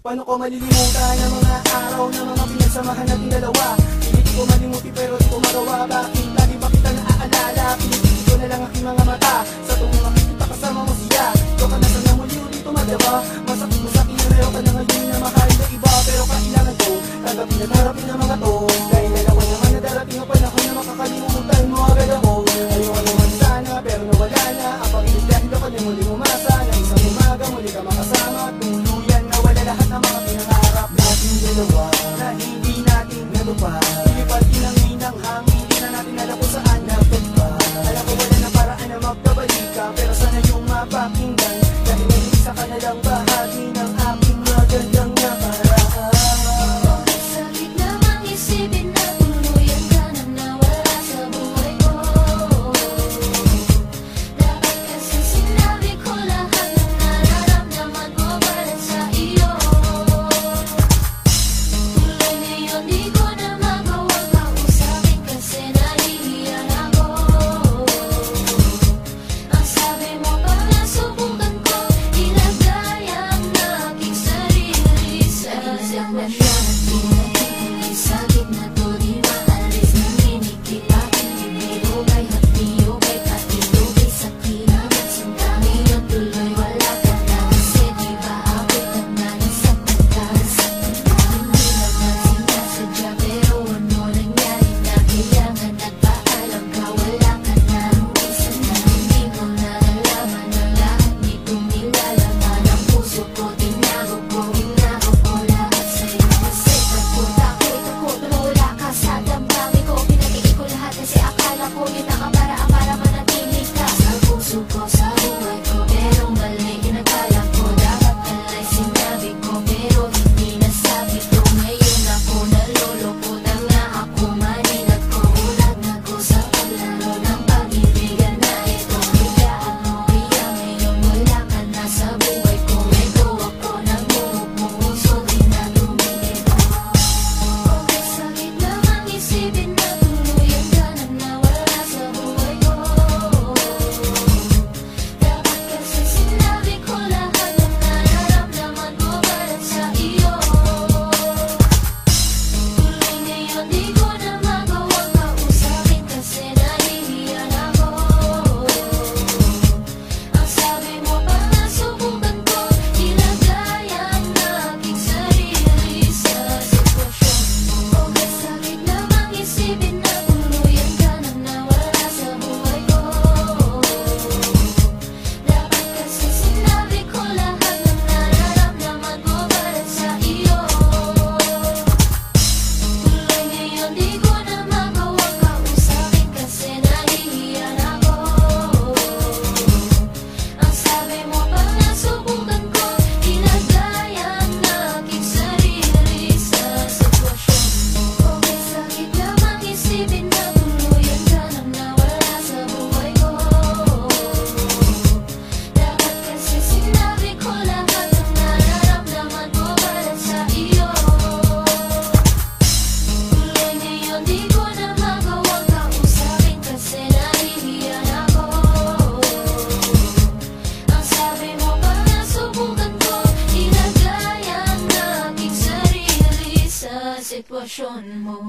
Paano ko malilimutan ang mga araw na mga pinagsamahan nating dalawa? Hindi ko malimuti pero di ko magawa. Bakit lagi ba kita naaalala? Pinipili ko na lang aking mga mata sa tuwing makikita kasama mo siya. Ikaw ka nasa na muli ulit tumadaba. Masakit mo sa akin na meron ka na ngayon na mahal na iba. Pero kailangan ko tanggapin at harapin ang mga to. Dahil dalawa naman na darating ang panahon na makakalimutan mo agad ako. Ayaw naman sana pero nawala na ang pag-ibig dahil ako na muli umasa. Na isang umaga muli ka makasama. Tuluyan nawala lahat ng mga pinangarap nating dalawa na hindi natin natupad. Lipad inangin ang hangin, di na natin alam kung saan natupad. Alam ko wala na paraan na magkabalik ka, pero sana yung mapakinggan. Dahil may isa ka na lang bahagi ng aking magandang nakaraan. Sakit namang isipin na tuluyan ka na nawala sa buhay ko. Dapat kasi sinabi ko lahat ng nararamdaman ko para sa iyo. Tuloy ngayon di ko na magawang kausapin kasi nahihiyan ako. Ang sabi mo pag nasubukan ko, ilagay ang aking sarili sa sitwasyon. Sakit na to di maalis, nanginig aking bibig. Hugay hati, hugay pati, hugay sa kinamat sinta. Ngayon tuloy wala ka na kasi di ba abot ang nanisaktan ka. Hindi naman sinasadya pero ano nangyari na kailangan nagpaalam ka. Wala ka na minsan na hindi mo nalalaman ang lahat nitong nilalaman. Ang puso ko tinago ko lahat sa'yo. Kasi takot na wala ka sa damdamin ko. Pinag-iig ko lahat kasi akala ko yun ang paraan para manatili ka sa puso ko, sa buhay ko. Pero mali inakala ko, dapat pala'y sinabi ko pero hindi nasabi ko. Ngayon ako nalulungkot na nga ako, maninag ko. Ulat na ko sa paglaro ng pag-ibigan na ito. Biglaan mo, kaya ngayon wala ka na sa buhay ko. Ito ako nangungog mo, puso din na lumilito. Okay, sakit namang isipin na tuluyan ka na nawala sa buhay ko. Dapat kasi sinabi ko lahat ng nararamdaman ko para sa iyo. Tuloy ngayon di ko na magawang kausapin kasi nahihiyan ako. Ang sabi mo pag nasubukan ko, ilagay ang aking sarili sa sitwasyon mo. Okay, sakit namang isipin na tuluyan ka na nawala sa buhay ko. Dapat kasi sinabi ko lahat ng nararamdaman ko para sa iyo. Tuloy ngayon di ko na magawang kausapin kasi nahihiyan ako. Ang sabi mo pag nasubukan ko, ilagay ang aking sarili sa sitwasyon mo. Okay, sakit namang isipin na tuluyan ka na nawala sa buhay ko. Dapat kasi sinabi ko lahat ng nararamdaman ko para sa iyo. Tuloy ngayon di ko na magawang kausapin kasi nahihiyan ako. Ang sabi mo pag nasubukan ko, ilagay ang aking sarili sa sitwasyon mo.